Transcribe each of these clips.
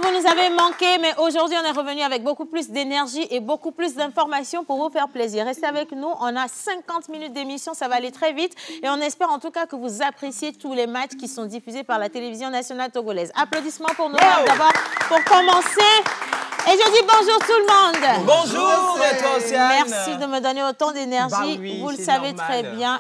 vous nous avez manqué, mais aujourd'hui, on est revenu avec beaucoup plus d'énergie et beaucoup plus d'informations pour vous faire plaisir. Restez avec nous, on a 50 minutes d'émission, ça va aller très vite. Et on espère en tout cas que vous appréciez tous les matchs qui sont diffusés par la télévision nationale togolaise. Applaudissements pour nous d'abord pour commencer. Et je dis bonjour tout le monde. Bonjour, merci de me donner autant d'énergie. Bah oui, vous le savez très bien.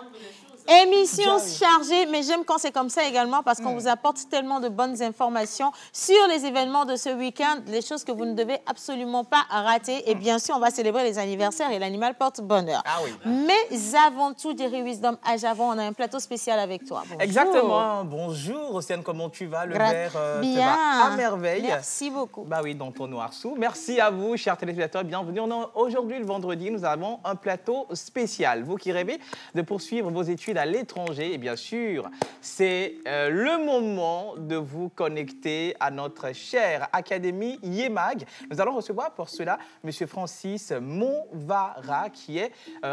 Émission chargée, mais j'aime quand c'est comme ça également parce qu'on vous apporte tellement de bonnes informations sur les événements de ce week-end, les choses que vous ne devez absolument pas rater. Et bien sûr, on va célébrer les anniversaires et l'animal porte bonheur. Ah oui. Mais avant tout, Jerry Wisdom, à Javon, on a un plateau spécial avec toi. Bonjour. Exactement. Bonjour, Océane, comment tu vas? Le verre te va à merveille. Merci beaucoup. Bah oui, dans ton noir sous. Merci à vous, chers téléspectateurs. Bienvenue. Aujourd'hui, le vendredi, nous avons un plateau spécial. Vous qui rêvez de poursuivre vos études à l'étranger, et bien sûr, c'est le moment de vous connecter à notre chère Académie YEMAG. Nous allons recevoir pour cela M. Francis Monvara, qui est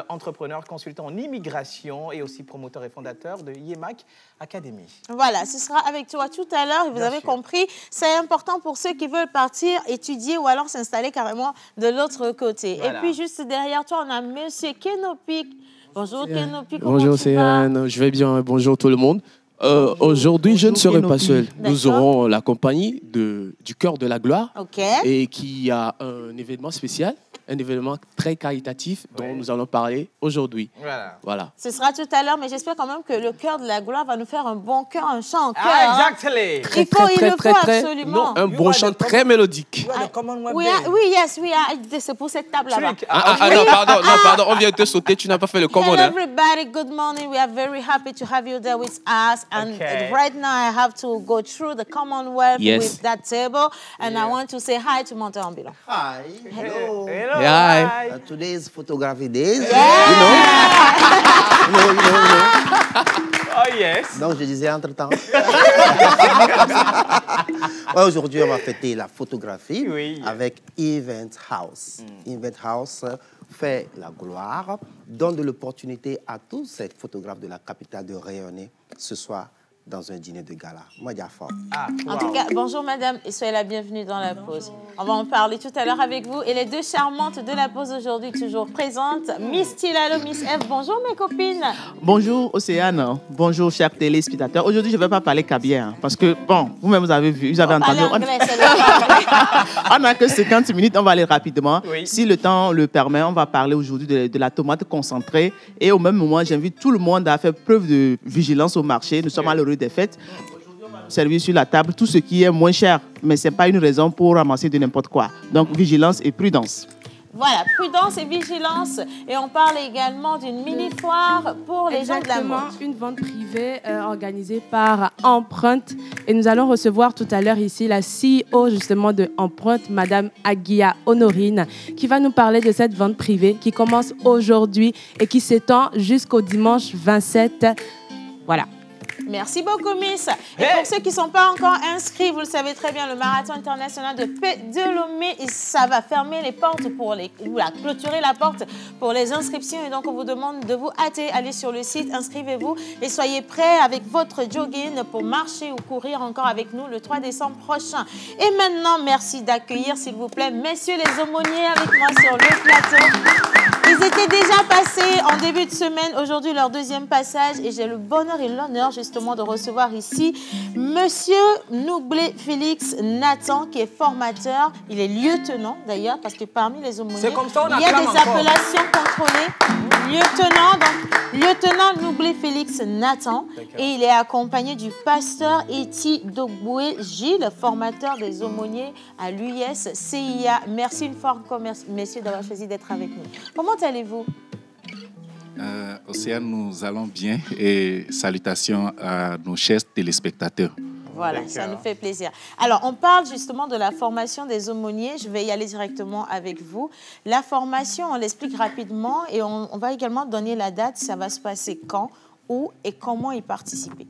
entrepreneur, consultant en immigration et aussi promoteur et fondateur de YEMAG Academy. Voilà, ce sera avec toi tout à l'heure. Vous avez compris, c'est important pour ceux qui veulent partir étudier ou alors s'installer carrément de l'autre côté. Voilà. Et puis juste derrière toi, on a M. Kenopik. Bonjour Kenopik. Bonjour Céane, je vais bien, bonjour tout le monde. Aujourd'hui, je ne serai pas seul. Nous aurons la compagnie du Cœur de la Gloire et qui a un événement spécial, un événement très qualitatif dont nous allons parler aujourd'hui. Voilà. Ce sera tout à l'heure, mais j'espère quand même que le Cœur de la Gloire va nous faire un bon cœur, un chant en cœur. Ah, exactement. Il le faut absolument. Un bon chant très mélodique. Oui, c'est pour cette table là-bas. Non, pardon, on vient de te sauter, tu n'as pas fait le commande. Hello everybody, good morning. We are very happy to have you there with us. And right now I have to go through the Commonwealth with that table. And I want to say hi to Monteambilo. Hi. Hello. Hello. Hi. Today's photography days. Yeah. You know. Oh yes. Donc je disais entre-temps. Aujourd'hui, on va fêter la photographie avec Event House. Event House fait la gloire, donne de l'opportunité à tous ces photographes de la capitale de rayonner ce soir dans un dîner de gala. Moi, En tout cas, bonjour madame et soyez la bienvenue dans la pause. On va en parler tout à l'heure avec vous. Et les deux charmantes de la pause aujourd'hui, toujours présentes, Miss Tilalo, Miss Eve. Bonjour mes copines. Bonjour Océane. Bonjour chers téléspectateurs. Aujourd'hui, je ne vais pas parler kabien parce que, bon, vous-même vous avez vu, vous avez entendu. On n'a que 50 minutes, on va aller rapidement. Si le temps le permet, on va parler aujourd'hui de la tomate concentrée. Et au même moment, j'invite tout le monde à faire preuve de vigilance au marché. Nous sommes à l'heure des fêtes. Servir sur la table tout ce qui est moins cher, mais ce n'est pas une raison pour ramasser de n'importe quoi. Donc, vigilance et prudence. Voilà, prudence et vigilance. Et on parle également d'une mini-foire pour les gens de la mode. Une vente privée organisée par Empreinte. Et nous allons recevoir tout à l'heure ici la CEO justement de Empreinte, Madame Aguia Honorine, qui va nous parler de cette vente privée qui commence aujourd'hui et qui s'étend jusqu'au dimanche 27. Voilà. Merci beaucoup, Miss. Et pour ceux qui ne sont pas encore inscrits, vous le savez très bien, le marathon international de paix de Lomé, ça va fermer les portes pour clôturer la porte pour les inscriptions. Et donc, on vous demande de vous hâter, allez sur le site, inscrivez-vous et soyez prêts avec votre jogging pour marcher ou courir encore avec nous le 3 décembre prochain. Et maintenant, merci d'accueillir, s'il vous plaît, messieurs les aumôniers avec moi sur le plateau. Ils étaient déjà passés en début de semaine, aujourd'hui leur deuxième passage et j'ai le bonheur et l'honneur justement de recevoir ici Monsieur Noublé Félix Nathan qui est formateur, il est lieutenant d'ailleurs parce que parmi les aumôniers, il y a des appellations contrôlées. Lieutenant Noublé Félix Nathan et il est accompagné du pasteur Eti Dogboué Gilles, formateur des aumôniers à l'US CIA. Merci une fois encore, messieurs, d'avoir choisi d'être avec nous. Comment allez-vous? Océane, nous allons bien et salutations à nos chers téléspectateurs. Voilà, ça nous fait plaisir. Alors, on parle justement de la formation des aumôniers. Je vais y aller directement avec vous. La formation, on l'explique rapidement et on va également donner la date. Ça va se passer quand, où et comment y participer.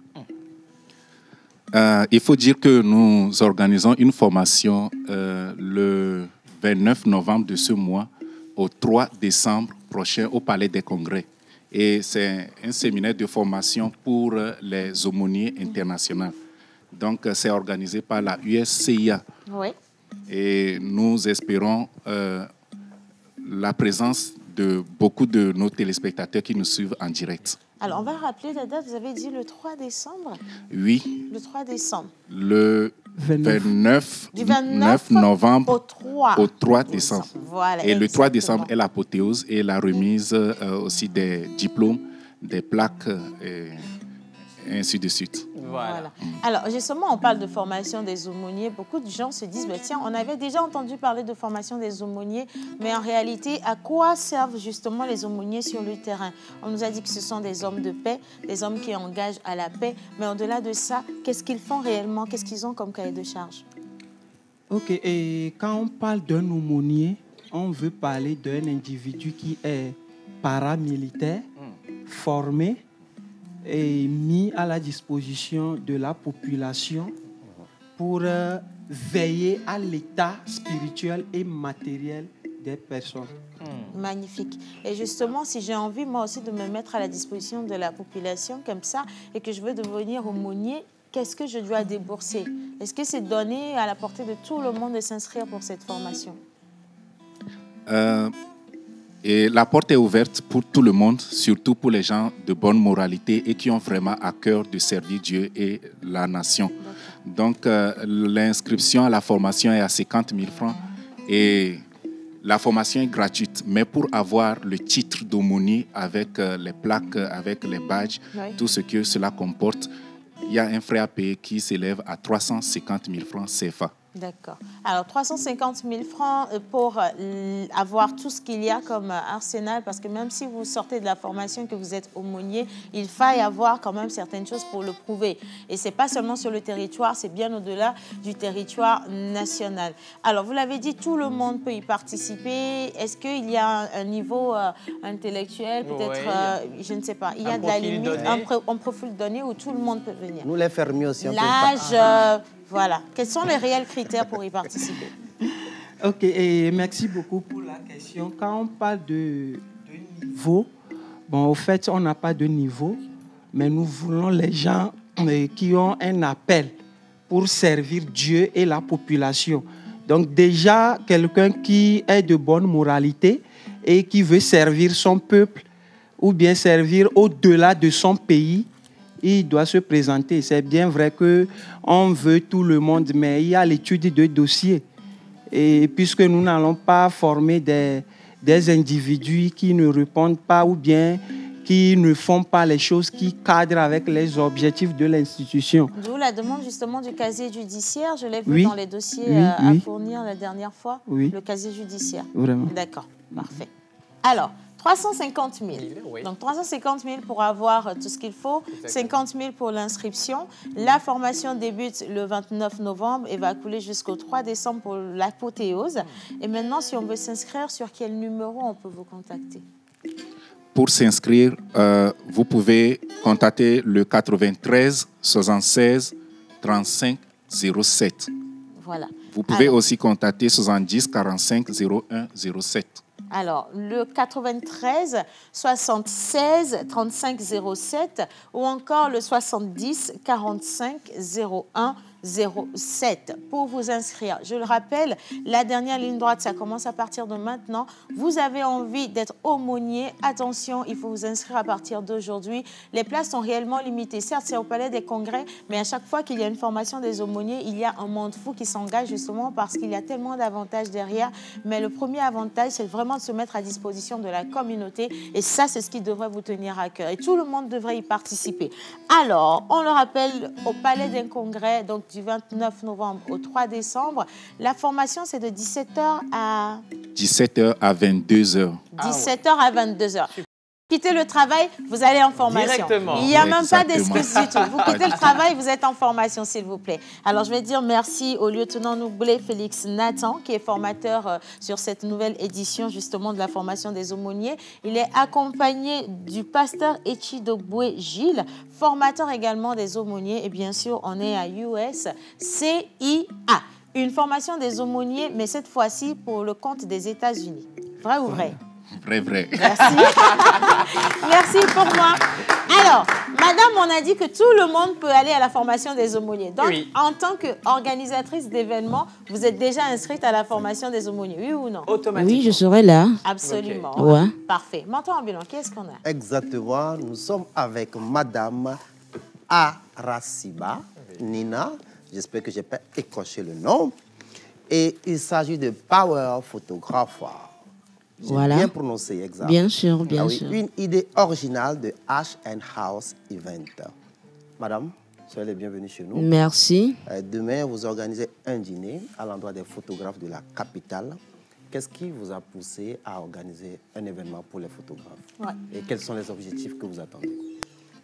Il faut dire que nous organisons une formation le 29 novembre de ce mois au 3 décembre prochain au Palais des Congrès. Et c'est un séminaire de formation pour les aumôniers internationaux. Donc, c'est organisé par la USCIA. Oui. Et nous espérons la présence de beaucoup de nos téléspectateurs qui nous suivent en direct. Alors, on va rappeler la date, vous avez dit le 3 décembre? Oui. Le 3 décembre. Le 29 novembre au 3 décembre. Voilà, et le 3 décembre est l'apothéose et la remise aussi des diplômes, des plaques et ainsi de suite. Voilà. Alors, justement, on parle de formation des aumôniers. Beaucoup de gens se disent, bah, tiens, on avait déjà entendu parler de formation des aumôniers, mais en réalité, à quoi servent justement les aumôniers sur le terrain? On nous a dit que ce sont des hommes de paix, des hommes qui engagent à la paix, mais au-delà de ça, qu'est-ce qu'ils font réellement? Qu'est-ce qu'ils ont comme cahier de charge? Ok, et quand on parle d'un aumônier, on veut parler d'un individu qui est paramilitaire, formé, est mis à la disposition de la population pour veiller à l'état spirituel et matériel des personnes. Magnifique. Et justement, si j'ai envie, moi aussi, de me mettre à la disposition de la population comme ça et que je veux devenir aumônier, qu'est-ce que je dois débourser? Est-ce que c'est donné à la portée de tout le monde de s'inscrire pour cette formation? Et la porte est ouverte pour tout le monde, surtout pour les gens de bonne moralité et qui ont vraiment à cœur de servir Dieu et la nation. Donc, l'inscription à la formation est à 50 000 francs et la formation est gratuite. Mais pour avoir le titre d'aumônier avec les plaques, avec les badges, tout ce que cela comporte, il y a un frais à payer qui s'élève à 350 000 francs CFA. D'accord. Alors, 350 000 francs pour avoir tout ce qu'il y a comme arsenal, parce que même si vous sortez de la formation, que vous êtes aumônier, il faille avoir quand même certaines choses pour le prouver. Et ce n'est pas seulement sur le territoire, c'est bien au-delà du territoire national. Alors, vous l'avez dit, tout le monde peut y participer. Est-ce qu'il y a un niveau intellectuel, peut-être, je ne sais pas, il y a de la limite, un profil donné où tout le monde peut venir? Nous, les fermiers aussi, on peut l'âge, voilà. Quels sont les réels critères pour y participer? Ok, et merci beaucoup pour la question. Quand on parle de niveau, bon, au fait, on n'a pas de niveau, mais nous voulons les gens qui ont un appel pour servir Dieu et la population. Donc déjà, quelqu'un qui est de bonne moralité et qui veut servir son peuple ou bien servir au-delà de son pays, il doit se présenter. C'est bien vrai qu'on veut tout le monde, mais il y a l'étude de dossier. Et puisque nous n'allons pas former des individus qui ne répondent pas ou bien qui ne font pas les choses qui cadrent avec les objectifs de l'institution. D'où la demande justement du casier judiciaire. Je l'ai vu dans les dossiers à fournir la dernière fois. Le casier judiciaire. Vraiment. D'accord, parfait. Alors, 350 000. Donc 350 000 pour avoir tout ce qu'il faut, 50 000 pour l'inscription. La formation débute le 29 novembre et va couler jusqu'au 3 décembre pour l'apothéose. Et maintenant, si on veut s'inscrire, sur quel numéro on peut vous contacter? Pour s'inscrire, vous pouvez contacter le 93 76 35 07. Voilà. Vous pouvez aussi contacter 70 45 01 07. Alors, le 93 76 35 07 ou encore le 70 45 01 07 pour vous inscrire. Je le rappelle, la dernière ligne droite, ça commence à partir de maintenant. Vous avez envie d'être aumônier, attention, il faut vous inscrire à partir d'aujourd'hui. Les places sont réellement limitées. Certes, c'est au Palais des Congrès, mais à chaque fois qu'il y a une formation des aumôniers, il y a un monde fou qui s'engage justement parce qu'il y a tellement d'avantages derrière. Mais le premier avantage, c'est vraiment de se mettre à disposition de la communauté et ça, c'est ce qui devrait vous tenir à cœur. Et tout le monde devrait y participer. Alors, on le rappelle, au Palais des Congrès, donc du 29 novembre au 3 décembre. La formation, c'est de 17h à... 17h à 22h. 17h à 22h. Quittez le travail, vous allez en formation. Directement. Il n'y a même pas d'excuse du tout. Vous quittez le travail, vous êtes en formation, s'il vous plaît. Alors, je vais dire merci au lieutenant Noublé Félix Nathan, qui est formateur sur cette nouvelle édition, justement, de la formation des aumôniers. Il est accompagné du pasteur Echidoboué Gilles, formateur également des aumôniers. Et bien sûr, on est à USCIA. Une formation des aumôniers, mais cette fois-ci pour le compte des États-Unis. Vrai ou vrai? Vrai, vrai. Merci. Merci pour moi. Alors, Madame, on a dit que tout le monde peut aller à la formation des aumôniers. Donc, en tant qu'organisatrice d'événements, vous êtes déjà inscrite à la formation des aumôniers, oui ou non? Automatiquement. Oui, je serai là. Absolument. Okay. Ouais. Parfait. Menton ambulant, qu'est-ce qu'on a? Exactement. Nous sommes avec Madame Arasiba Nina. J'espère que je n'ai pas écorché le nom. Et il s'agit de Power Photographe. Voilà. Bien prononcé, exact. Bien sûr, bien sûr. Une idée originale de Ash and House Event. Madame, soyez les bienvenue chez nous. Merci. Demain, vous organisez un dîner à l'endroit des photographes de la capitale. Qu'est-ce qui vous a poussé à organiser un événement pour les photographes? Et quels sont les objectifs que vous attendez?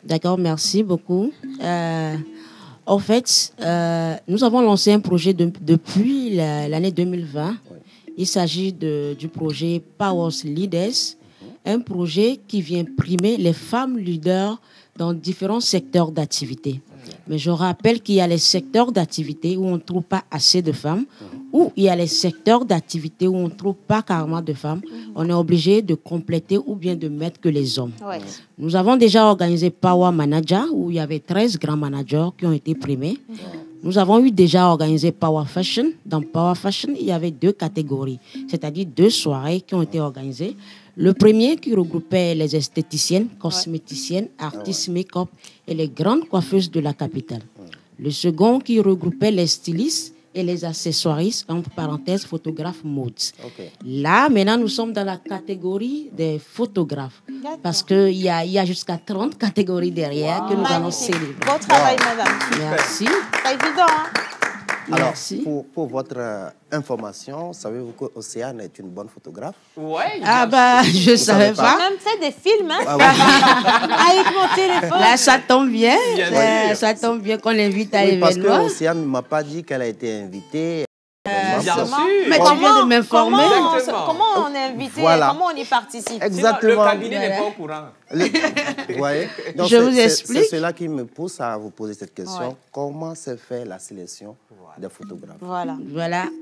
D'accord, merci beaucoup. En fait, nous avons lancé un projet depuis l'année 2020. Il s'agit du projet Powers Leaders, un projet qui vient primer les femmes leaders dans différents secteurs d'activité. Mais je rappelle qu'il y a les secteurs d'activité où on ne trouve pas assez de femmes, ou il y a les secteurs d'activité où on ne trouve pas carrément de femmes. On est obligé de compléter ou bien de mettre que les hommes. Nous avons déjà organisé Power Manager, où il y avait 13 grands managers qui ont été primés. Nous avons déjà organisé Power Fashion. Dans Power Fashion, il y avait 2 catégories, c'est-à-dire 2 soirées qui ont été organisées. Le premier qui regroupait les esthéticiennes, cosméticiennes, artistes make-up et les grandes coiffeuses de la capitale. Le second qui regroupait les stylistes et les accessoiristes, entre parenthèses, photographes modes. Là, maintenant, nous sommes dans la catégorie des photographes. Parce qu'il y a jusqu'à 30 catégories derrière que nous allons célébrer. Beau travail, madame. Merci. C'est évident, hein? Alors, pour votre information, savez-vous qu'Océane est une bonne photographe? Oui. Ah bah, je ne savais pas. J'ai même fait des films, hein, avec mon téléphone. Là, ça tombe bien. Ça tombe bien qu'on l'invite à l'événement. Parce que Océane ne m'a pas dit qu'elle a été invitée. Bien sûr. Mais tu viens de m'informer. Comment on est invité? Comment on y participe? Exactement. Le cabinet n'est pas au courant. Vous voyez? Donc, je vous explique. C'est cela qui me pousse à vous poser cette question. Comment se fait la sélection des photographes? Voilà.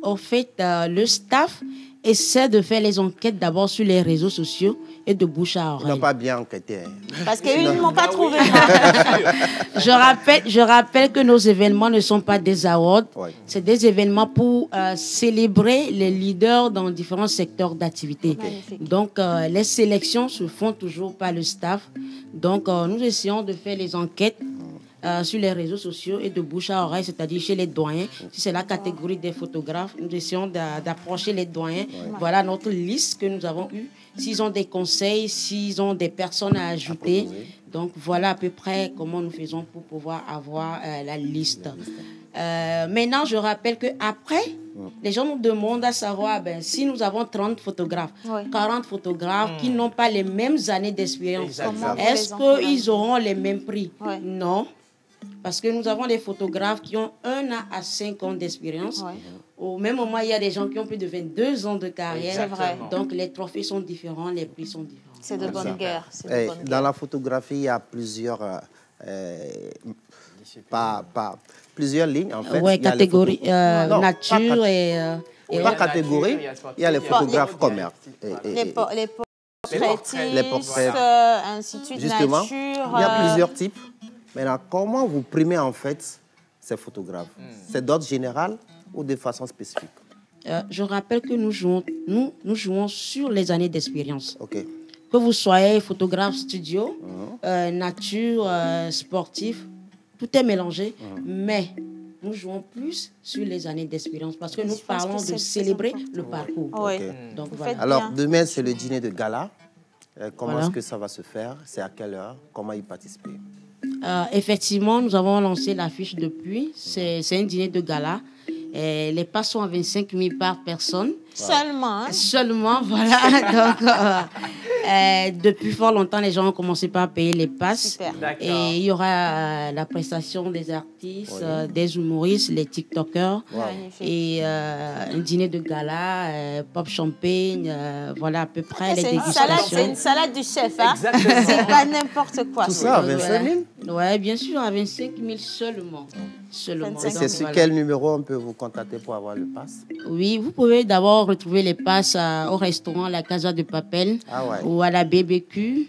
En fait, le staff essaie de faire les enquêtes d'abord sur les réseaux sociaux et de bouche à oreille. Ils n'ont pas bien enquêté. Parce qu'ils ne m'ont pas trouvé. Je rappelle que nos événements ne sont pas des awards. C'est des événements pour célébrer les leaders dans différents secteurs d'activité. Donc, les sélections se font toujours par le staff. Donc, nous essayons de faire les enquêtes sur les réseaux sociaux et de bouche à oreille, c'est-à-dire chez les doyens. Si c'est la catégorie des photographes, nous essayons d'approcher les doyens. Voilà notre liste que nous avons eue. S'ils ont des conseils, s'ils ont des personnes à ajouter. Donc, voilà à peu près comment nous faisons pour pouvoir avoir la liste. Maintenant, je rappelle qu'après, les gens nous demandent à savoir si nous avons 30 photographes, 40 photographes qui n'ont pas les mêmes années d'expérience. Est-ce qu'ils auront les mêmes prix? Non. Parce que nous avons des photographes qui ont 1 an à 5 ans d'expérience. Au même moment, il y a des gens qui ont plus de 22 ans de carrière. C'est vrai. Donc, les trophées sont différents, les prix sont différents. C'est de bonne guerre. Dans la photographie, il y a plusieurs... plusieurs lignes, en fait. Oui, catégorie nature et... Pas catégorie, il y a les photographes commerce. Les portraits, ainsi de suite, justement, nature... il y a plusieurs types. Maintenant, comment vous primez en fait ces photographes? C'est d'ordre général ou de façon spécifique? Je rappelle que nous jouons sur les années d'expérience. Que vous soyez photographe studio, nature, sportif, tout est mélangé, mais nous jouons plus sur les années d'expérience parce que nous parlons de célébrer le parcours. Donc, voilà. Alors, demain, c'est le dîner de gala. Comment est-ce que ça va se faire? C'est à quelle heure? Comment y participer? Effectivement, nous avons lancé l'affiche depuis. C'est un dîner de gala. Et les passes sont à 25 000 par personne. Seulement. Hein? Seulement, voilà. Donc, depuis fort longtemps, les gens ont commencé par payer les passes. Et il y aura la prestation des artistes, des humoristes, les TikTokers. Et un dîner de gala, pop champagne, voilà à peu près les dégustations. C'est une salade du chef, hein? C'est pas n'importe quoi. Tout ça à 25 000? Oui, bien sûr, à 25 000 seulement. Et c'est sur quel numéro on peut vous contacter pour avoir le pass? Oui, vous pouvez d'abord retrouver les passes au restaurant La Casa de Papel ou à la BBQ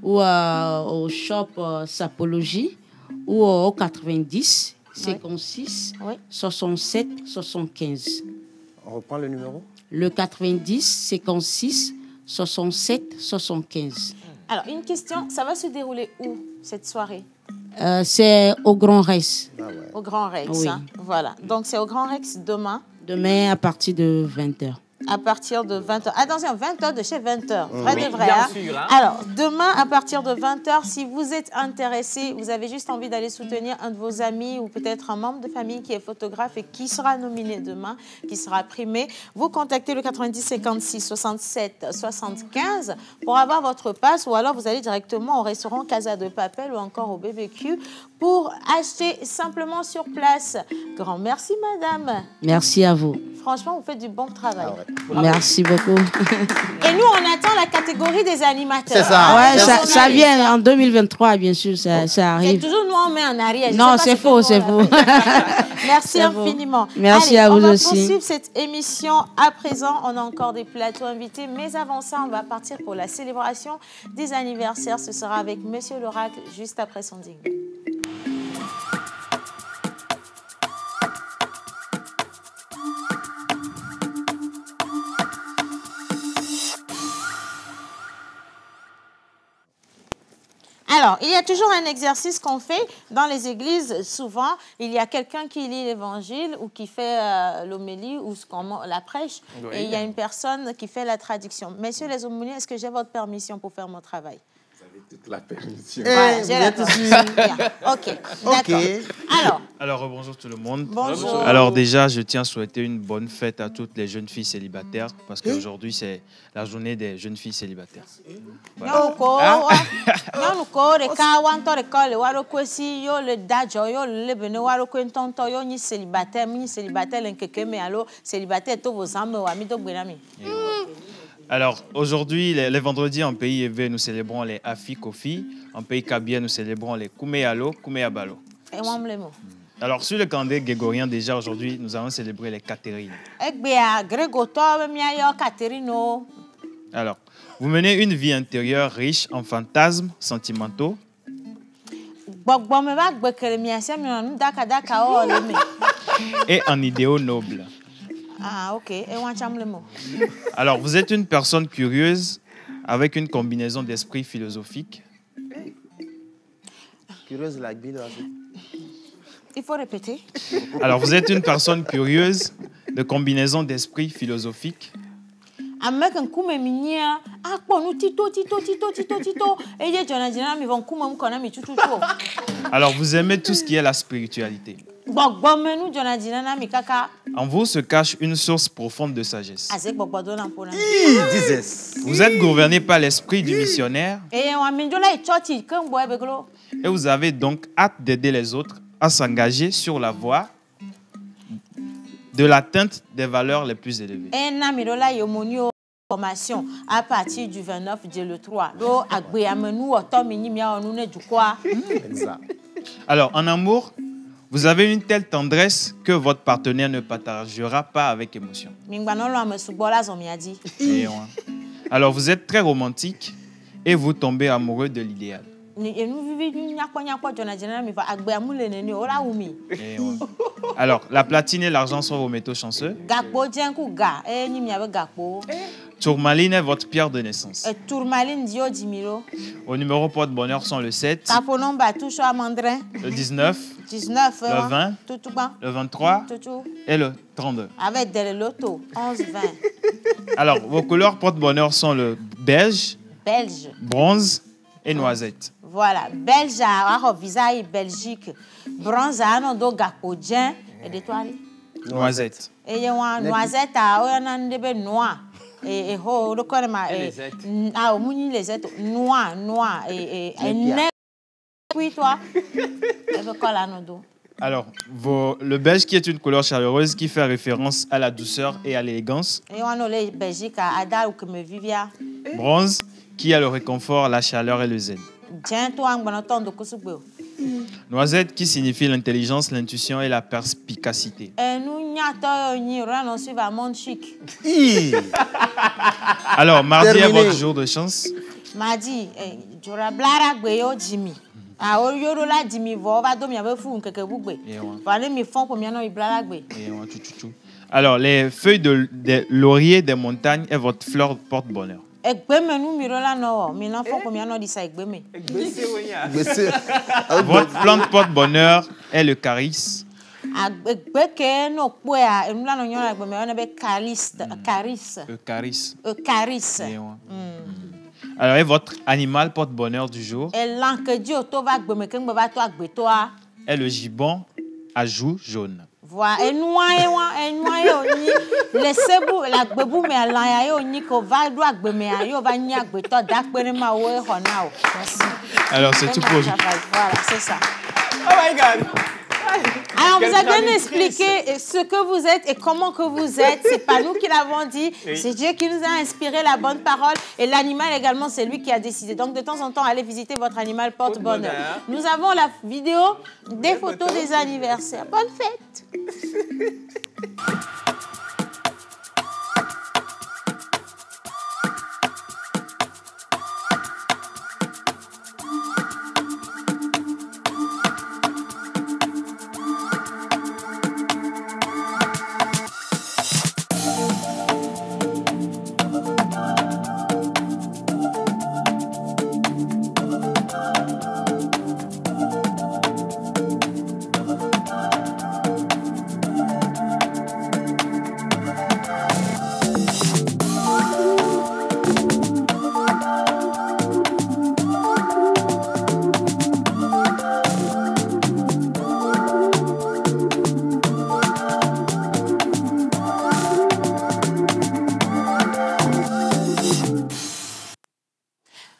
ou au shop Sapologie ou au 90 56 67 75. On reprend le numéro? Le 90 56 67 75. Alors, une question, ça va se dérouler où, cette soirée? C'est au Grand Rex. Ah ouais. Au Grand Rex, oui. hein? Voilà. Donc, c'est au Grand Rex demain? Demain, à partir de 20h. À partir de 20h. Attention, 20h de chez 20h. Vrai Oui, de vrai. bien Hein? sûr, hein. Alors, demain, à partir de 20h, si vous êtes intéressé, vous avez juste envie d'aller soutenir un de vos amis ou peut-être un membre de famille qui est photographe et qui sera nominé demain, qui sera primé, vous contactez le 90 56 67 75 pour avoir votre passe, ou alors vous allez directement au restaurant Casa de Papel ou encore au BBQ pour acheter simplement sur place. Grand merci, madame. Merci à vous. Franchement, vous faites du bon travail. Ah ouais. Merci beaucoup. Et nous, on attend la catégorie des animateurs. C'est ça. Ouais, ça vient en 2023, bien sûr, ça arrive. C'est toujours nous, on met en arrière. Non, c'est faux, c'est faux. Merci infiniment. Merci à vous aussi. On va poursuivre cette émission. À présent, on a encore des plateaux invités. Mais avant ça, on va partir pour la célébration des anniversaires. Ce sera avec Monsieur l'Oracle juste après son ding. Alors, il y a toujours un exercice qu'on fait dans les églises. Souvent, il y a quelqu'un qui lit l'évangile ou qui fait l'homélie ou la prêche. Oui. Et il y a une personne qui fait la traduction. Messieurs les aumôniers, est-ce que j'ai votre permission pour faire mon travail? Vous avez toute la permission. Voilà, j'ai la permission. OK, d'accord. Alors, bonjour tout le monde. Bonjour. Alors déjà, je tiens à souhaiter une bonne fête à toutes les jeunes filles célibataires parce qu'aujourd'hui, c'est la journée des jeunes filles célibataires. Voilà. Alors, aujourd'hui, les vendredis en pays éveillé, nous célébrons les Afi Kofi. En pays Kabia, nous célébrons les Koumeyalo, Koumeyabalo. Alors, sur le calendrier grégorien, déjà aujourd'hui, nous allons célébrer les Catherine. Alors, vous menez une vie intérieure riche en fantasmes sentimentaux. Et en idéaux nobles. Ah, ok. Alors, vous êtes une personne curieuse avec une combinaison d'esprit philosophique. Curieuse like Bill. Il faut répéter. Alors, vous êtes une personne curieuse de combinaison d'esprit philosophique. Alors, vous aimez tout ce qui est la spiritualité. En vous se cache une source profonde de sagesse. Vous êtes gouverné par l'esprit du missionnaire. Et vous avez donc hâte d'aider les autres à s'engager sur la voie de l'atteinte des valeurs les plus élevées. Formation à partir du 29 le 3. Alors, en amour, vous avez une telle tendresse que votre partenaire ne partagera pas avec émotion. Alors, vous êtes très romantique et vous tombez amoureux de l'idéal. Alors, la platine et l'argent sont vos métaux chanceux. Tourmaline est votre pierre de naissance. Vos numéros porte-bonheur sont le 7, le 19, le 20, le 23 et le 32. Avec des lotos, 11, 20. Alors, vos couleurs porte-bonheur sont le beige, bronze et noisette. Voilà, belge à visage Belgique, bronze à do gapodien et d'étoile. Noisette. Et noisette à noir. Et les êtres noir et puis toi alors le beige qui est une couleur chaleureuse qui fait référence à la douceur et à l'élégance. Bronze qui a le réconfort, la chaleur et le zen. Noisette qui signifie l'intelligence, l'intuition et la perspicacité. Alors, mardi est votre jour de chance. m'a dit, j'aurai blara gbeyo Jimmy. Ah, au lieu de la Jimmy, va dormir avec vous, quelque bougbé. Parlez mes fonds pour mieux blara gbe. Alors, les feuilles de laurier des montagnes est votre fleur porte-bonheur. Votre plante porte-bonheur est le carice. Alors, et votre animal porte-bonheur du jour est le gibbon à joues jaunes. Voilà, laissez-vous la bebou mais la yo ni ko va do agbe me ayo va ni agbe to da pere ma wo e hona o. Alors c'est tout pour aujourd'hui. Voilà, c'est ça. Oh my God. Alors, vous avez bien expliqué ce que vous êtes et comment que vous êtes. C'est pas nous qui l'avons dit. Oui. C'est Dieu qui nous a inspiré la bonne parole. Et l'animal également, c'est lui qui a décidé. Donc, de temps en temps, allez visiter votre animal porte-bonheur. Nous avons la vidéo des photos des anniversaires. Bonne fête.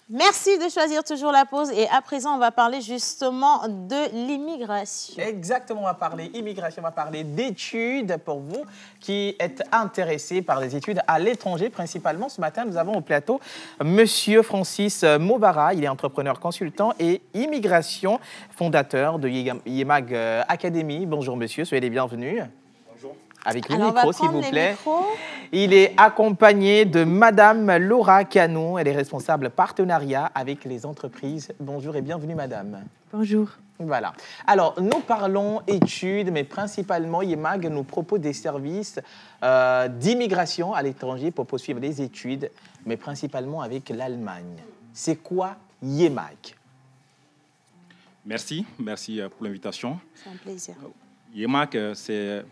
Merci de choisir toujours la pause. Et à présent, on va parler justement de l'immigration. Exactement, on va parler immigration, on va parler d'études pour vous qui êtes intéressés par les études à l'étranger principalement. Ce matin, nous avons au plateau Monsieur Francis Mobara. Il est entrepreneur consultant et immigration, fondateur de YEMAG Academy. Bonjour monsieur, soyez les bienvenus. Avec le micro, s'il vous plaît. Il est accompagné de Madame Laura Canon. Elle est responsable partenariat avec les entreprises. Bonjour et bienvenue, Madame. Bonjour. Voilà. Alors, nous parlons études, mais principalement, YEMAG nous propose des services d'immigration à l'étranger pour poursuivre des études, mais principalement avec l'Allemagne. C'est quoi YEMAG? Merci pour l'invitation. C'est un plaisir. YEMAG, c'est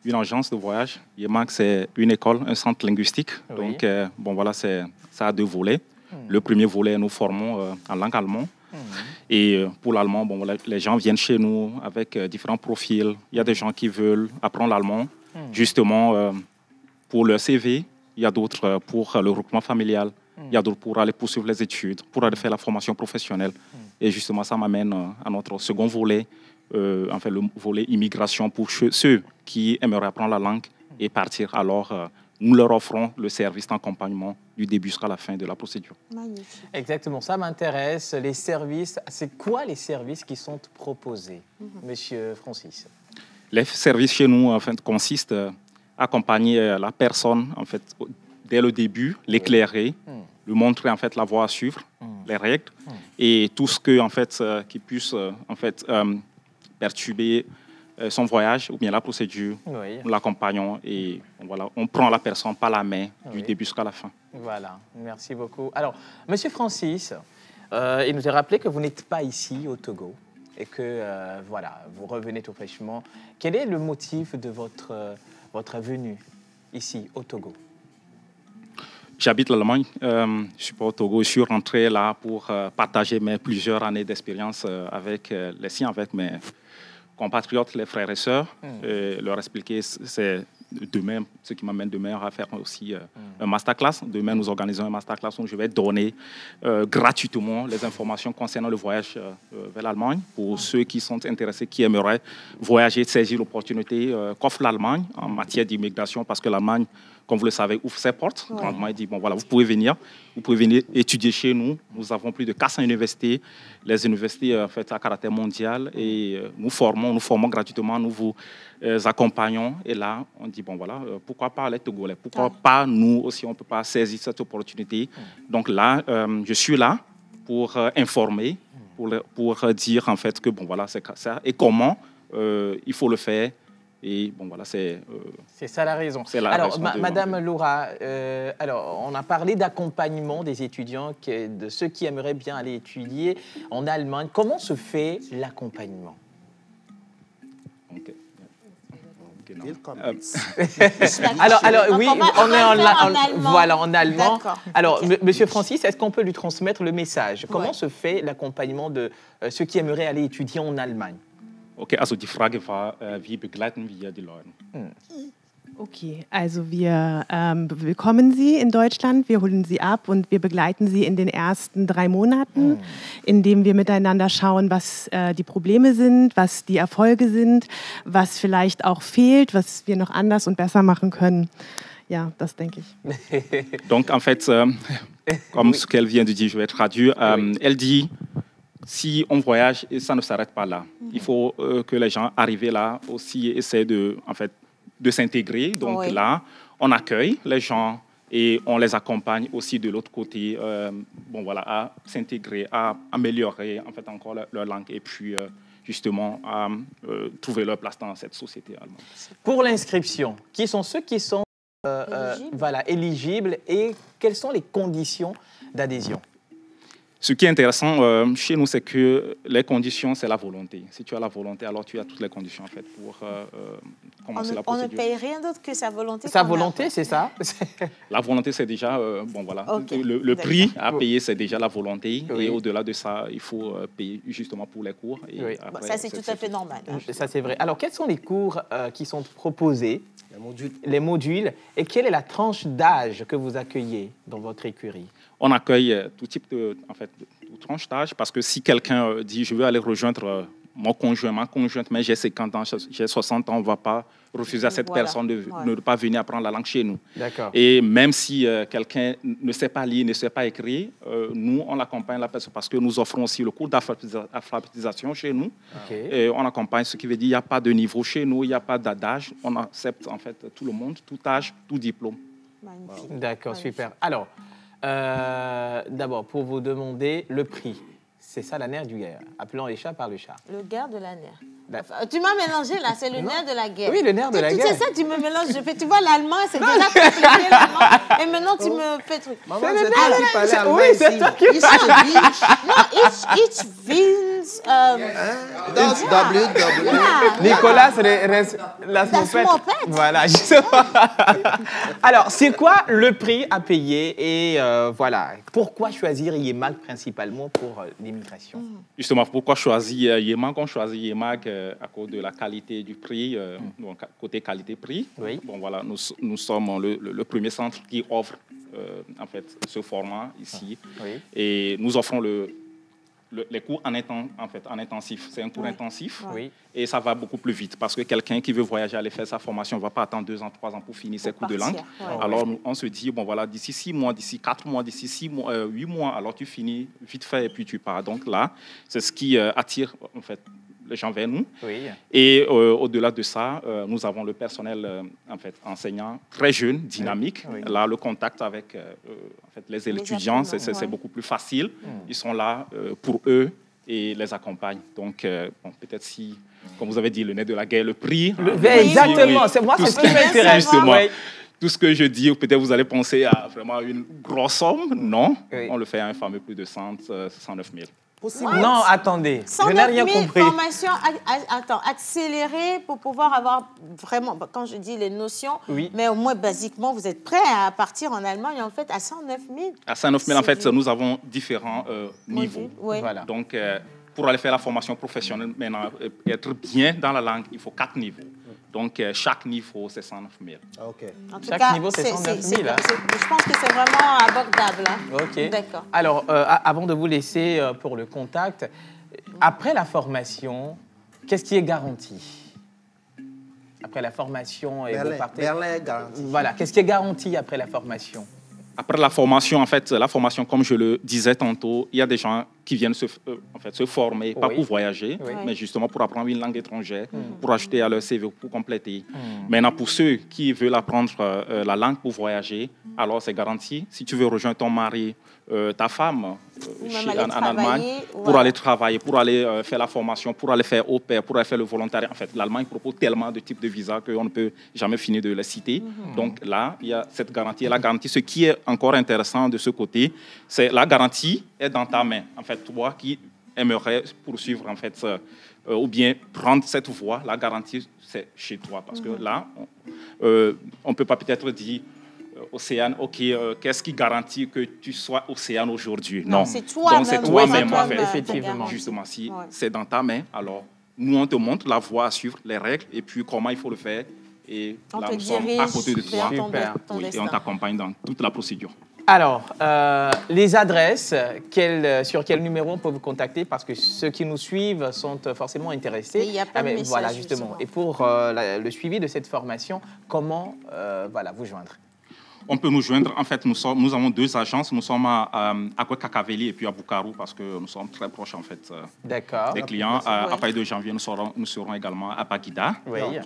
une agence de voyage. YEMAG, c'est une école, un centre linguistique. Oui. Donc, bon, voilà, ça a deux volets. Le premier volet, nous formons en langue allemande. Et pour l'allemand, bon, voilà, les gens viennent chez nous avec différents profils. Il y a des gens qui veulent apprendre l'allemand, justement, pour leur CV. Il y a d'autres pour le regroupement familial. Il y a d'autres pour aller poursuivre les études, pour aller faire la formation professionnelle. Et justement, ça m'amène à notre second volet, enfin, le volet immigration pour ceux qui aimeraient apprendre la langue et partir. Alors, nous leur offrons le service d'accompagnement du début jusqu'à la fin de la procédure. Magnifique. Exactement, ça m'intéresse. Les services, c'est quoi les services qui sont proposés, Monsieur Francis? Les services chez nous, en fait, consistent à accompagner la personne, en fait, dès le début, l'éclairer, lui montrer en fait la voie à suivre, les règles et tout ce que, en fait, qui puisse, en fait, perturber son voyage ou bien la procédure. Oui. Nous l'accompagnons et voilà, on prend la personne par la main du début jusqu'à la fin. Voilà, merci beaucoup. Alors, Monsieur Francis, il nous a rappelé que vous n'êtes pas ici au Togo et que voilà, vous revenez tout fraîchement. Quel est le motif de votre venue ici au Togo? J'habite l'Allemagne, je ne suis pas au Togo. Je suis rentré là pour partager mes plusieurs années d'expérience avec les siens, avec mes compatriotes, les frères et sœurs, leur expliquer c'est demain, ce qui m'amène demain à faire aussi un masterclass. Demain, nous organisons un masterclass où je vais donner gratuitement les informations concernant le voyage vers l'Allemagne pour ceux qui sont intéressés, qui aimeraient voyager, saisir l'opportunité qu'offre l'Allemagne en matière d'immigration, parce que l'Allemagne comme vous le savez, ouvre ses portes. Le gouvernement dit, bon, voilà, vous pouvez venir étudier chez nous. Nous avons plus de 400 universités, les universités en fait, à caractère mondial, et nous formons gratuitement, nous vous accompagnons. Et là, on dit, bon, voilà, pourquoi pas les Togolais, pourquoi pas nous aussi, on ne peut pas saisir cette opportunité. Donc là, je suis là pour informer, pour dire en fait que, bon, voilà, c'est ça, et comment il faut le faire. Et bon, voilà, c'est ça la raison. Alors, Madame Laura, alors, on a parlé d'accompagnement des étudiants, de ceux qui aimeraient bien aller étudier en Allemagne. Comment se fait l'accompagnement? Alors oui, on est en allemand. Voilà, en allemand. Alors, Monsieur Francis, est-ce qu'on peut lui transmettre le message? Comment se fait l'accompagnement de ceux qui aimeraient aller étudier en Allemagne? Okay, also die Frage war, wie begleiten wir die Leute? Okay, also wir bekommen sie in Deutschland, wir holen sie ab und wir begleiten sie in den ersten 3 Monaten, indem wir miteinander schauen, was die Probleme sind, was die Erfolge sind, was vielleicht auch fehlt, was wir noch anders und besser machen können. Ja, das denke ich. Donc en fait, comme ce qu'elle vient de dire, je vais traduire, elle dit, si on voyage, ça ne s'arrête pas là. Il faut que les gens arrivent là aussi essaient de s'intégrer. Donc là, on accueille les gens et on les accompagne aussi de l'autre côté, bon, voilà, à s'intégrer, à améliorer en fait encore leur langue et puis justement à trouver leur place dans cette société allemande. Pour l'inscription, qui sont ceux qui sont éligibles et quelles sont les conditions d'adhésion? Ce qui est intéressant chez nous, c'est que les conditions, c'est la volonté. Si tu as la volonté, alors tu as toutes les conditions en fait, pour commencer la procédure. On ne paye rien d'autre que sa volonté. Sa volonté, c'est ça? La volonté, c'est déjà, bon voilà, le prix à payer, c'est déjà la volonté. Et au-delà de ça, il faut payer justement pour les cours. Et après, ça, c'est tout à fait normal. Hein. Ça, c'est vrai. Alors, quels sont les cours qui sont proposés? Les modules. Et quelle est la tranche d'âge que vous accueillez dans votre écurie? On accueille tout type de tranche d'âge parce que si quelqu'un dit je veux aller rejoindre mon conjoint, ma conjointe, mais j'ai 50 ans, j'ai 60 ans, on ne va pas refuser à cette personne de ne pas venir apprendre la langue chez nous. Et même si quelqu'un ne sait pas lire, ne sait pas écrire, nous, on accompagne la personne parce que nous offrons aussi le cours d'alphabétisation chez nous. Et on accompagne, ce qui veut dire qu'il n'y a pas de niveau chez nous, il n'y a pas d'âge. On accepte en fait tout le monde, tout âge, tout diplôme. D'accord, super. Alors, d'abord, pour vous demander le prix. C'est ça la nerf du guerre. Appelons les chats par le chat. Le guerre de la nerf. Enfin, tu m'as mélangé là, c'est le nerf de la guerre. Oui, le nerf de la guerre. C'est ça, tu me mélanges. Tu vois, l'allemand, c'est déjà compliqué, l'allemand. Et maintenant, tu me fais truc. Maman, c'est toi qui parles allemand. Oui, c'est toi qui parles. Non, each Vince. That's WW. Nicolas, la smoppette. Voilà, alors, c'est quoi le prix à payer? Et voilà, pourquoi choisir IEMAG principalement pour l'immigration? Justement, pourquoi choisir IEMAG? On choisit IEMAG à cause de la qualité du prix, donc côté qualité-prix. Bon, voilà, nous sommes le premier centre qui offre en fait, ce format ici. Et nous offrons les cours en intensif. C'est un cours intensif et ça va beaucoup plus vite parce que quelqu'un qui veut voyager, aller faire sa formation ne va pas attendre 2 ans, 3 ans pour finir ses cours de langue. Alors, on se dit, bon, voilà, d'ici 6 mois, d'ici 4 mois, d'ici 6 mois, 8 mois, alors tu finis vite fait et puis tu pars. Donc là, c'est ce qui attire en fait, les gens vers nous. Et au-delà de ça, nous avons le personnel en fait, enseignant très jeune, dynamique. Là, le contact avec en fait, les étudiants, c'est beaucoup plus facile. Ils sont là pour eux et les accompagnent. Donc, bon, peut-être si, comme vous avez dit, le nez de la guerre, le prix. Exactement, c'est moi, c'est ce qui m'intéresse. Tout ce que je dis, peut-être vous allez penser à vraiment une grosse somme. Non, on le fait à un fameux plus de 109 000. Non, attendez, je n'ai rien compris. Formation accélérée pour pouvoir avoir vraiment, quand je dis les notions, mais au moins basiquement, vous êtes prêts à partir en Allemagne en fait à 109 000. À 109 000, en fait, nous avons différents niveaux. Voilà. Donc, pour aller faire la formation professionnelle, maintenant, être bien dans la langue, il faut 4 niveaux. Donc, chaque niveau, c'est 109 000. Chaque niveau, c'est 109 000. Je pense que c'est vraiment abordable. Hein. D'accord. Alors, avant de vous laisser pour le contact, après la formation, qu'est-ce qui est garanti? après la formation et Berlin, vous partez. Berlin est garanti. Voilà. Qu'est-ce qui est garanti après la formation? Après la formation, en fait, comme je le disais tantôt, il y a des gens qui viennent se former, pas pour voyager, mais justement pour apprendre une langue étrangère, pour ajouter à leur CV, pour compléter. Maintenant, pour ceux qui veulent apprendre la langue pour voyager, alors c'est garanti. Si tu veux rejoindre ton mari, ta femme en Allemagne, pour aller travailler, pour aller faire la formation, pour aller faire au pair, pour aller faire le volontariat. En fait, l'Allemagne propose tellement de types de visas qu'on ne peut jamais finir de les citer. Donc là, il y a cette garantie. Et la garantie, ce qui est encore intéressant de ce côté, c'est la garantie est dans ta main. En fait, toi qui aimerais poursuivre, en fait, ou bien prendre cette voie, la garantie, c'est chez toi. Parce que là, on ne peut pas peut-être dire... Océane, ok, qu'est-ce qui garantit que tu sois Océane aujourd'hui? Non, c'est toi-même. Donc c'est toi-même, en fait. Effectivement. Justement, si c'est dans ta main, alors nous, on te montre la voie à suivre, les règles, et puis comment il faut le faire. Et là, nous sommes à côté de toi. Et on t'accompagne dans toute la procédure. Alors, les adresses, sur quel numéro on peut vous contacter? Parce que ceux qui nous suivent sont forcément intéressés. Et il y a plein de messages, voilà, justement. Et pour le suivi de cette formation, comment vous joindre? On peut nous joindre. En fait, nous avons deux agences. Nous sommes à Kakaveli et puis à Bukavu parce que nous sommes très proches en fait des clients. À partir de janvier, nous serons également à Baguida.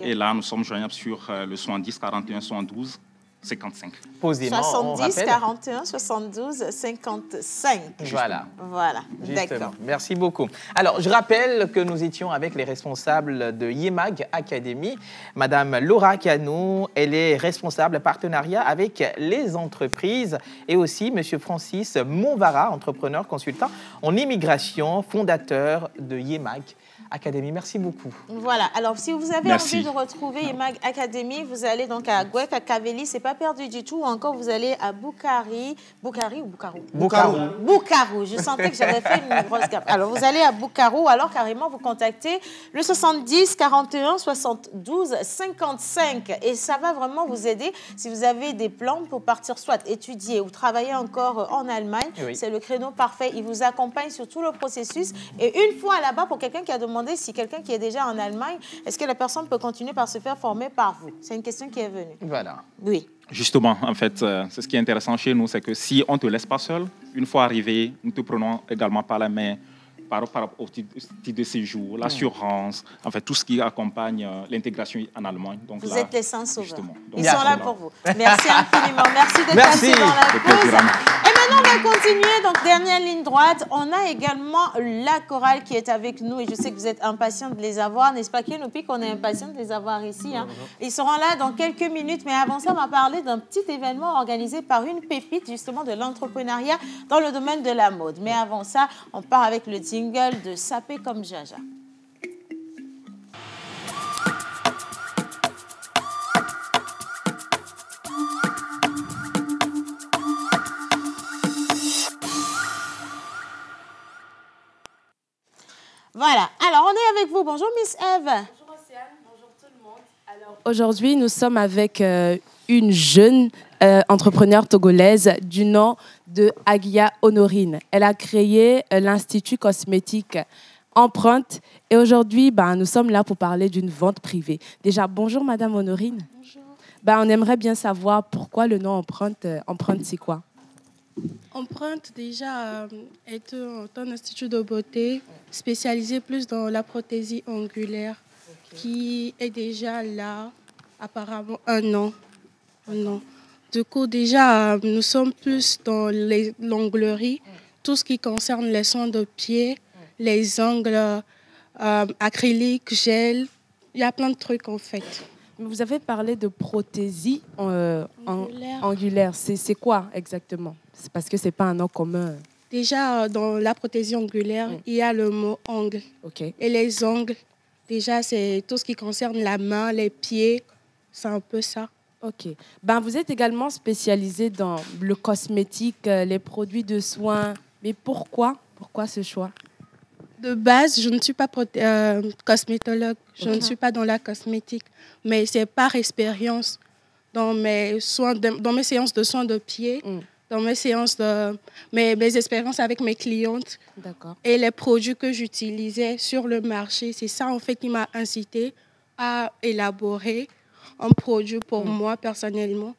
Et là, nous sommes joignables sur le 70 41 72 55. Posément, 70 41 72 55. Voilà. D'accord. Merci beaucoup. Alors, je rappelle que nous étions avec les responsables de YEMAG Academy. Madame Laura Cano, elle est responsable partenariat avec les entreprises. Et aussi Monsieur Francis Monvara, entrepreneur consultant en immigration, fondateur de YEMAG Academy. Merci beaucoup. Voilà. Alors, si vous avez envie de retrouver YEMAG Academy, vous allez donc à Kakaveli, c'est pas perdu du tout. Ou encore, vous allez à Bukavu. Je sentais que j'avais fait une grosse gamme. Alors, vous allez à Bukavu, ou alors carrément, vous contactez le 70 41 72 55. Et ça va vraiment vous aider si vous avez des plans pour partir soit étudier ou travailler encore en Allemagne. C'est le créneau parfait. Il vous accompagne sur tout le processus. Et une fois là-bas, pour quelqu'un qui a demandé si quelqu'un qui est déjà en Allemagne, est-ce que la personne peut continuer par se faire former par vous? C'est une question qui est venue. Voilà. Oui. Justement, en fait, c'est ce qui est intéressant chez nous, c'est que si on ne te laisse pas seul, une fois arrivé, nous te prenons également par la main par rapport au titre de séjour, l'assurance, en fait, tout ce qui accompagne l'intégration en Allemagne. Donc, vous êtes les saints sauveurs. Ils sont là pour vous. Merci infiniment. Merci d'être passé dans la pause. Et maintenant, on va continuer. Donc, dernière ligne droite. On a également la chorale qui est avec nous. Et je sais que vous êtes impatients de les avoir. N'est-ce pas, Kenopi, qu'on est impatients de les avoir ici, hein? Ils seront là dans quelques minutes. Mais avant ça, on va parler d'un petit événement organisé par une pépite, justement, de l'entrepreneuriat dans le domaine de la mode. Mais avant ça, on part avec le jingle de Sapé comme Jaja. Voilà. Alors, on est avec vous. Bonjour, Miss Eve. Bonjour, Océane. Bonjour, tout le monde. Alors, aujourd'hui, nous sommes avec une jeune entrepreneure togolaise du nom de Agia Honorine. Elle a créé l'Institut cosmétique Empreinte. Et aujourd'hui, nous sommes là pour parler d'une vente privée. Déjà, bonjour, Madame Honorine. Bonjour. On aimerait bien savoir pourquoi le nom Empreinte. Empreinte, c'est quoi? Empreinte, déjà, est un institut de beauté spécialisé plus dans la prothésie angulaire, qui est déjà là, apparemment, un an. Du coup, déjà, nous sommes plus dans l'onglerie, tout ce qui concerne les soins de pied, les ongles acryliques, gel. Il y a plein de trucs, en fait. Vous avez parlé de prothésie angulaire. C'est quoi exactement? C'est parce que ce n'est pas un nom commun. Déjà, dans la prothésie angulaire, il y a le mot ongle. Et les ongles, déjà, c'est tout ce qui concerne la main, les pieds. C'est un peu ça. OK. Vous êtes également spécialisé dans le cosmétique, les produits de soins. Mais pourquoi ce choix? De base, je ne suis pas cosmétologue. Je ne suis pas dans la cosmétique. Mais c'est par expérience dans mes séances de soins de pied, dans mes séances mes expériences avec mes clientes et les produits que j'utilisais sur le marché. C'est ça, en fait, qui m'a incité à élaborer un produit pour moi personnellement.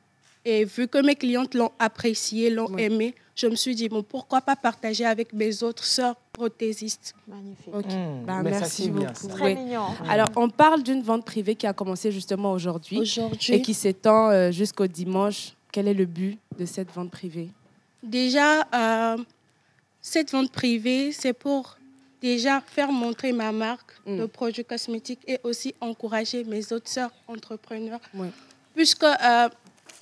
Et vu que mes clientes l'ont apprécié, l'ont aimé, je me suis dit, bon, pourquoi pas partager avec mes autres sœurs prothésistes. Magnifique. Merci beaucoup. Très mignon. Alors, on parle d'une vente privée qui a commencé justement aujourd'hui et qui s'étend jusqu'au dimanche. Quel est le but de cette vente privée? Déjà, cette vente privée, c'est pour déjà faire montrer ma marque de produits cosmétiques et aussi encourager mes autres sœurs entrepreneurs. Puisque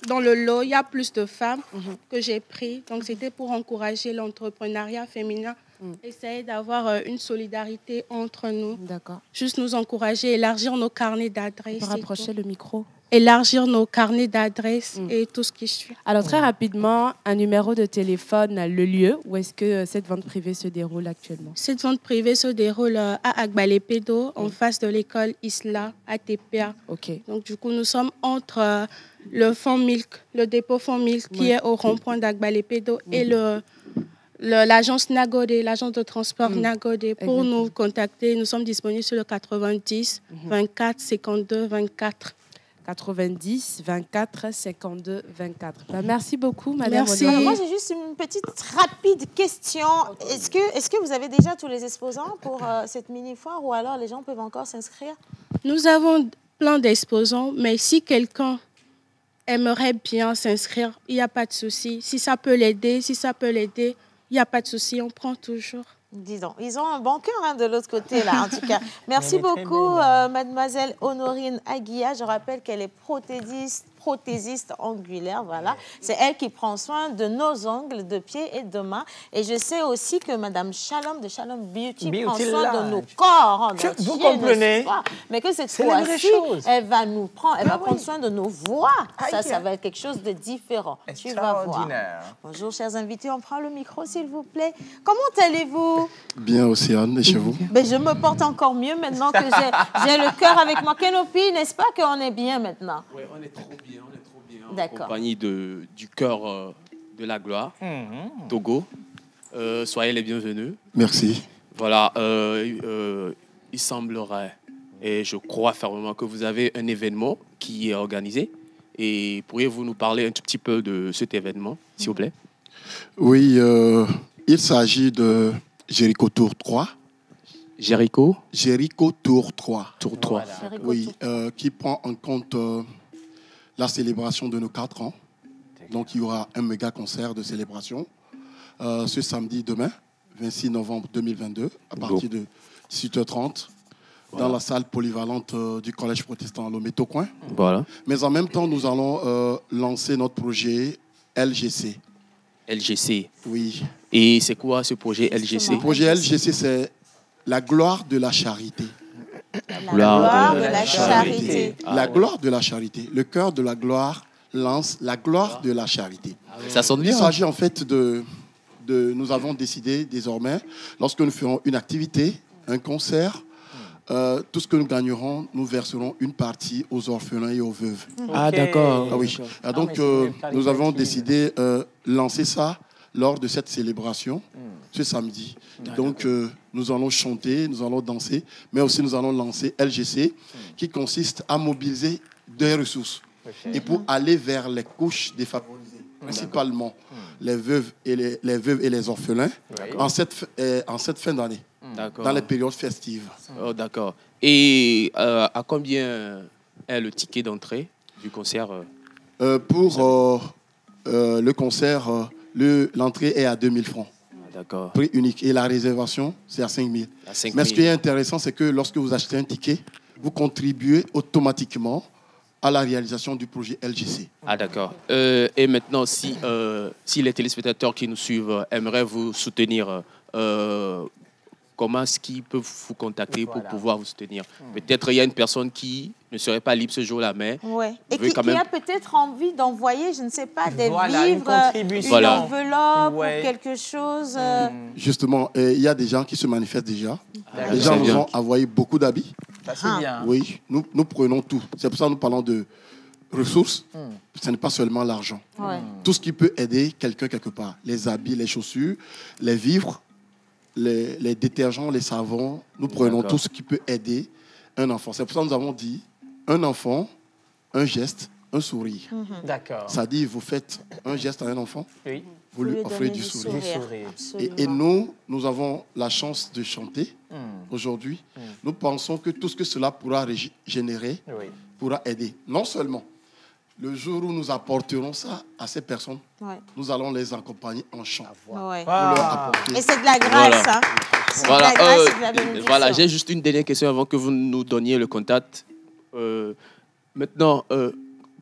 dans le lot, il y a plus de femmes que j'ai pris. Donc, c'était pour encourager l'entrepreneuriat féminin. Essayer d'avoir une solidarité entre nous. D'accord. Juste nous encourager, élargir nos carnets d'adresses. Rapprocher le micro. Élargir nos carnets d'adresses et tout ce qui suit. Alors, très rapidement, un numéro de téléphone, le lieu où est-ce que cette vente privée se déroule actuellement? Cette vente privée se déroule à Agbalé-Pédo, en face de l'école Isla, à TPA. Donc, du coup, nous sommes entre le Fonds Milk, le dépôt Fonds Milk, qui est au rond-point d'Agbalé-Pédo, et l'agence Nagodé, l'agence de transport Nagodé. Pour nous contacter, nous sommes disponibles sur le 90 24 52 24. 90 24 52 24. Merci beaucoup, Madame. Merci. Moi, j'ai juste une petite rapide question. Est-ce que vous avez déjà tous les exposants pour cette mini-foire ou alors les gens peuvent encore s'inscrire? Nous avons plein d'exposants, mais si quelqu'un aimerait bien s'inscrire, il n'y a pas de souci. Si ça peut l'aider, il n'y a pas de souci, on prend toujours. Dis donc, ils ont un bon cœur de l'autre côté, là, en tout cas. Merci beaucoup, mademoiselle Honorine Aguia. Je rappelle qu'elle est prothésiste ongulaire, voilà. C'est elle qui prend soin de nos ongles de pied et de main. Et je sais aussi que madame Shalom de Shalom Beauty prend soin de nos corps. Vous comprenez? Mais que cette fois-ci, elle va prendre soin de nos voix. Ça va être quelque chose de différent. Tu vas voir. Bonjour, chers invités. On prend le micro, s'il vous plaît. Comment allez-vous? Bien, Océane. Et chez vous? Ben, je me porte encore mieux maintenant que j'ai le cœur avec moi. Kenopi, n'est-ce pas qu'on est bien maintenant? Oui, on est trop bien. D'accord. En compagnie du cœur de la gloire, Togo. Soyez les bienvenus. Merci. Voilà, il semblerait, et je crois fermement que vous avez un événement qui est organisé. Et pourriez-vous nous parler un tout petit peu de cet événement, s'il vous plaît? Oui, il s'agit de Jéricho Tour 3. Jéricho Tour 3. Tour 3. Voilà. Oui, qui prend en compte la célébration de nos 4 ans. Donc, il y aura un méga concert de célébration ce samedi demain, 26 novembre 2022, à partir de 18h30, dans la salle polyvalente du Collège protestant Lomé Tocoin. Voilà. Mais en même temps, nous allons lancer notre projet LGC. LGC. Oui. Et c'est quoi ce projet LGC? Le projet LGC, c'est la gloire de la charité. La gloire de la charité. La gloire de la charité. Le cœur de la gloire lance la gloire de la charité. Ça sonne bien. Il s'agit en fait nous avons décidé désormais, lorsque nous ferons une activité, un concert, tout ce que nous gagnerons, nous verserons une partie aux orphelins et aux veuves. Ah, d'accord. Ah, oui. Donc, nous avons décidé de lancer ça lors de cette célébration, ce samedi. Donc, nous allons chanter, nous allons danser, mais aussi nous allons lancer LGC, qui consiste à mobiliser des ressources et pour aller vers les couches défavorisées, principalement les veuves et les orphelins, en cette fin d'année, dans les périodes festives. Oh, d'accord. Et à combien est le ticket d'entrée du concert? Pour le concert, l'entrée est à 2000 francs. D'accord. Prix unique. Et la réservation, c'est à 5000. Mais ce qui est intéressant, c'est que lorsque vous achetez un ticket, vous contribuez automatiquement à la réalisation du projet LGC. Ah, d'accord. Et maintenant, si les téléspectateurs qui nous suivent aimeraient vous soutenir, comment est-ce qu'ils peuvent vous contacter pour pouvoir vous soutenir? Peut-être il y a une personne qui ne serait pas libre ce jour-là, mais... Ouais. Et qui a peut-être envie d'envoyer, je ne sais pas, des livres, une enveloppe ou quelque chose. Justement, il y a des gens qui se manifestent déjà. Les gens nous ont envoyé beaucoup d'habits. Ça, c'est bien. Oui, nous prenons tout. C'est pour ça que nous parlons de ressources. Ce n'est pas seulement l'argent. Tout ce qui peut aider quelqu'un quelque part. Les habits, les chaussures, les vivres, les détergents, les savons. Nous prenons tout ce qui peut aider un enfant. C'est pour ça que nous avons dit un enfant, un geste, un sourire. D'accord. Ça dit, vous faites un geste à un enfant, oui. vous lui offrez du sourire. Et nous avons la chance de chanter aujourd'hui. Nous pensons que tout ce que cela pourra générer pourra aider. Non seulement le jour où nous apporterons ça à ces personnes, nous allons les accompagner en chant. Et c'est de la grâce. Hein. Voilà, j'ai juste une dernière question avant que vous nous donniez le contact. Maintenant,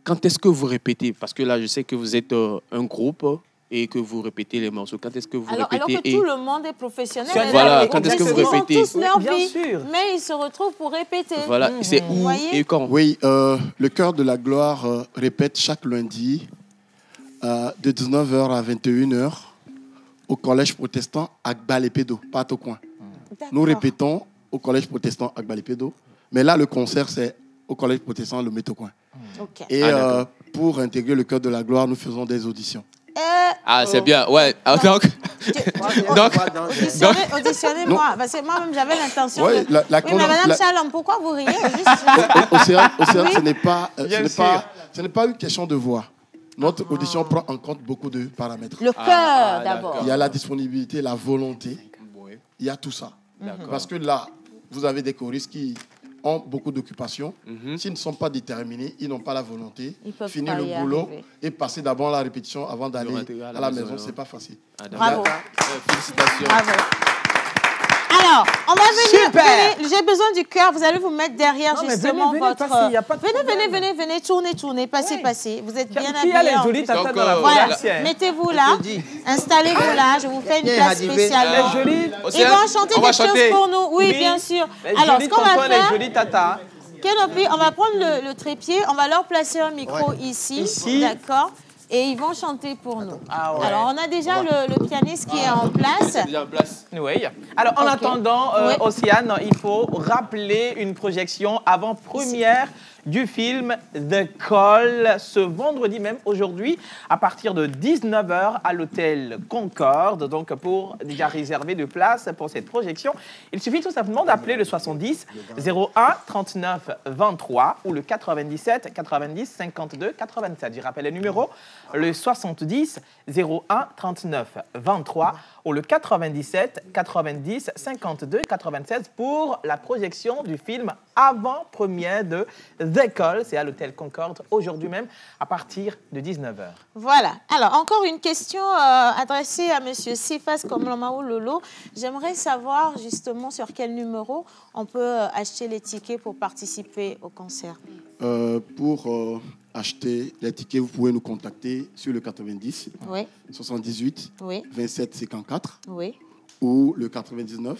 quand est-ce que vous répétez? Parce que là, je sais que vous êtes un groupe et que vous répétez les morceaux. Quand est-ce que vous répétez? Alors que tout le monde est professionnel. Voilà, quand est-ce que vous répétez? Ils sont tous nerveux, mais ils se retrouvent pour répéter. Voilà, c'est où et quand? Oui, le Chœur de la Gloire répète chaque lundi de 19h à 21h au Collège protestant Agbalepédo, pas à Tocoin. Nous répétons au Collège protestant Agbalepédo, mais là, le concert, c'est au Collège protestant Le Métocoin. Et pour intégrer le Chœur de la Gloire, nous faisons des auditions. C'est bien, ouais. Auditionnez-moi, parce que moi-même, j'avais l'intention de... mais Madame Shalom, pourquoi vous riez? Océane, ce n'est pas une question de voix. Notre audition prend en compte beaucoup de paramètres. Le cœur, d'abord. Il y a la disponibilité, la volonté. Il y a tout ça. Parce que là, vous avez des choristes qui ont beaucoup d'occupations. S'ils ne sont pas déterminés, ils n'ont pas la volonté. Finir le boulot et passer d'abord la répétition avant d'aller à la maison, ce n'est pas facile. Bravo. Félicitations. Bravo. Alors, on va venir. J'ai besoin du cœur. Vous allez vous mettre derrière justement votre. Venez, tournez, passez. Vous êtes bien habillés. Qui a les jolies tatas dans la voilà. Mettez-vous là. Installez-vous là. Je vous fais une place spécialement. Ils vont chanter des choses pour nous. Oui, bien sûr. Alors, ce qu'on va faire. Kenopi, on va prendre le trépied. On va leur placer un micro ici. D'accord. Et ils vont chanter pour nous. Alors, on a déjà le pianiste qui est en place. C'est déjà en place. Oui. Alors, en attendant, Océane, il faut rappeler une projection avant-première du film The Call, ce vendredi même, aujourd'hui, à partir de 19h à l'hôtel Concorde. Donc, pour déjà réserver de place pour cette projection, il suffit tout simplement d'appeler le 70 01 39 23 ou le 97 90 52 87. Je rappelle le numéro, le 70 01 39 23 ou le 97 90 52 96 pour la projection du film avant-première de The Call. C'est à l'hôtel Concorde aujourd'hui même à partir de 19h. Voilà. Alors, encore une question adressée à M. Sifas Komlomao Lolo. J'aimerais savoir justement sur quel numéro on peut acheter les tickets pour participer au concert. Pour acheter les tickets, vous pouvez nous contacter sur le 90 78 27 54 ou le 99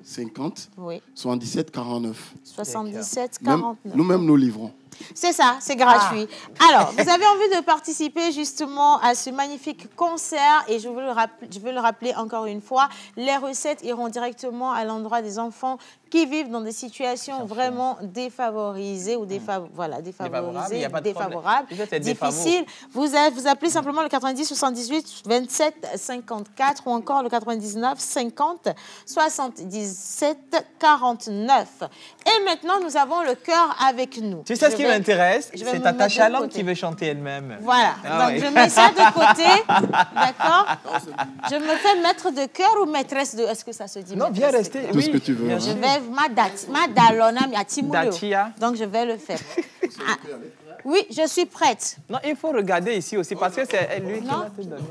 50 77 49. 77 49. Nous-mêmes, nous livrons. C'est ça, c'est gratuit. Alors, vous avez envie de participer justement à ce magnifique concert et je veux le rappeler encore une fois, les recettes iront directement à l'endroit des enfants qui vivent dans des situations vraiment défavorisées ou défavorables, difficiles. Vous appelez simplement le 90 78 27 54 ou encore le 99 50 77 49. Et maintenant, nous avons le cœur avec nous. Tu sais ce qui m'intéresse? C'est Tata Shalom qui veut chanter elle-même. Voilà. Donc, je mets ça de côté. D'accord? Je me fais maître de cœur ou maîtresse de... Est-ce que ça se dit? Non, viens rester. Tout ce que tu veux. Je vais... Madalona, donc je vais le faire. Oui, je suis prête. Non, il faut regarder ici aussi parce que c'est lui qui va te donner.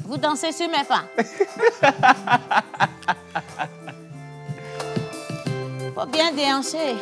Vous dansez sur mes pas. Faut bien déhancher.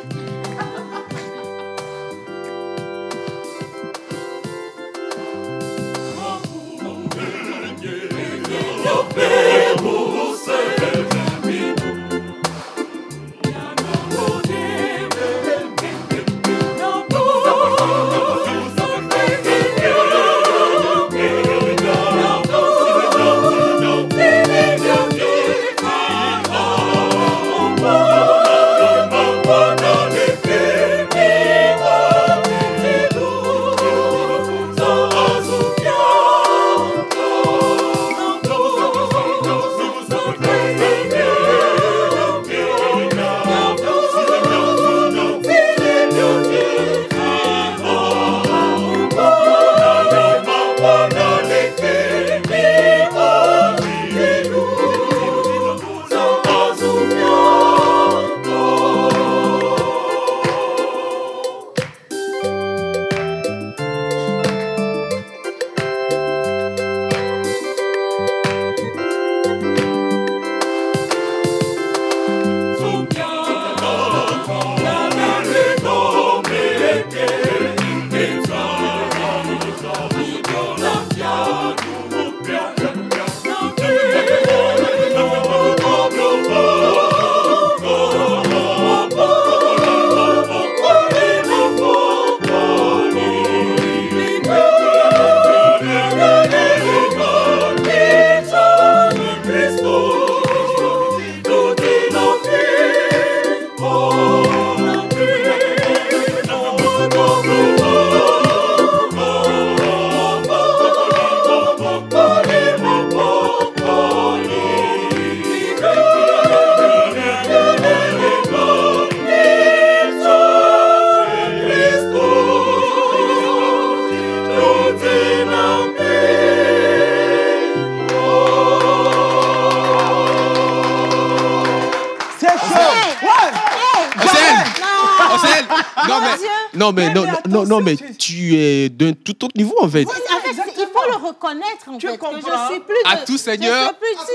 Non, mais tu es d'un tout autre niveau, en fait. En fait, il faut le reconnaître, en fait. Que je suis plus à tout seigneur,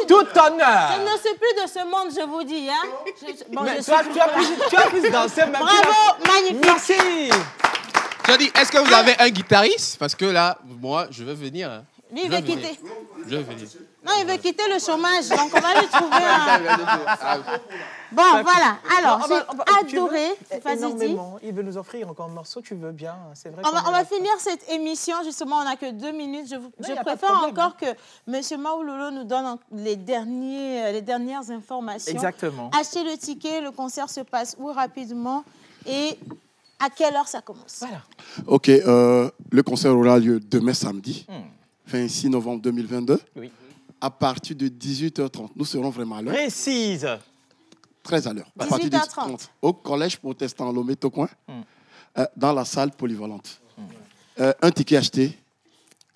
tout honneur. Je ne suis plus de ce monde, je vous dis. Hein. Tu as plus dansé même. Bravo, magnifique. Merci. Tu as dit, est-ce que vous avez un guitariste? Parce que là, moi, je veux venir. Hein. Lui, il veut quitter. Je veux venir. Non, il veut quitter le chômage, donc on va lui trouver un... Bon, voilà. Alors, j'ai adoré. Énormément. Il veut nous offrir encore un morceau, tu veux bien. C'est vrai. On va finir cette émission. Justement, on n'a que 2 minutes. Je préfère encore que M. Maoulolo nous donne les dernières informations. Exactement. Achetez le ticket. Le concert se passe où rapidement et à quelle heure ça commence? Voilà. OK. Le concert aura lieu demain samedi, 26 novembre 2022. Oui. À partir de 18h30. Nous serons vraiment à l'heure. Précise. Très à l'heure. 18h30. Au collège protestant Lomé Tocoin, dans la salle polyvalente. Un ticket acheté,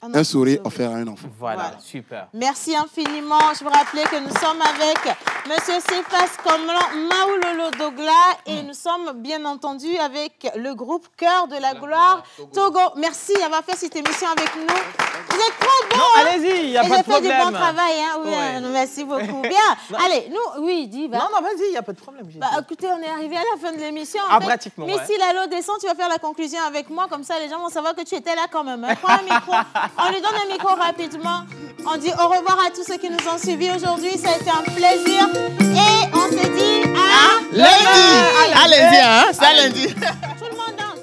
un sourire offert à un enfant. Voilà, super. Merci infiniment. Je vous rappelais que nous sommes avec M. Cephas Komlan Maoulolo Dogla et nous sommes bien entendu avec le groupe Cœur de la Gloire Togo. Merci d'avoir fait cette émission avec nous. Vous êtes trop bons. Non, allez-y, il n'y a pas de problème. J'ai fait du bon travail. Hein? Oui, ouais. Merci beaucoup. Bien. Allez, nous, oui, dis. Non, vas-y, il n'y a pas de problème. Écoutez, on est arrivé à la fin de l'émission. Pratiquement. Mais si Lalo descend, tu vas faire la conclusion avec moi. Comme ça, les gens vont savoir que tu étais là quand même. Hein? Prends un micro. On lui donne un micro rapidement. On dit au revoir à tous ceux qui nous ont suivis aujourd'hui. Ça a été un plaisir. Et on se dit à lundi. À lundi, hein? C'est à lundi. Tout le monde danse.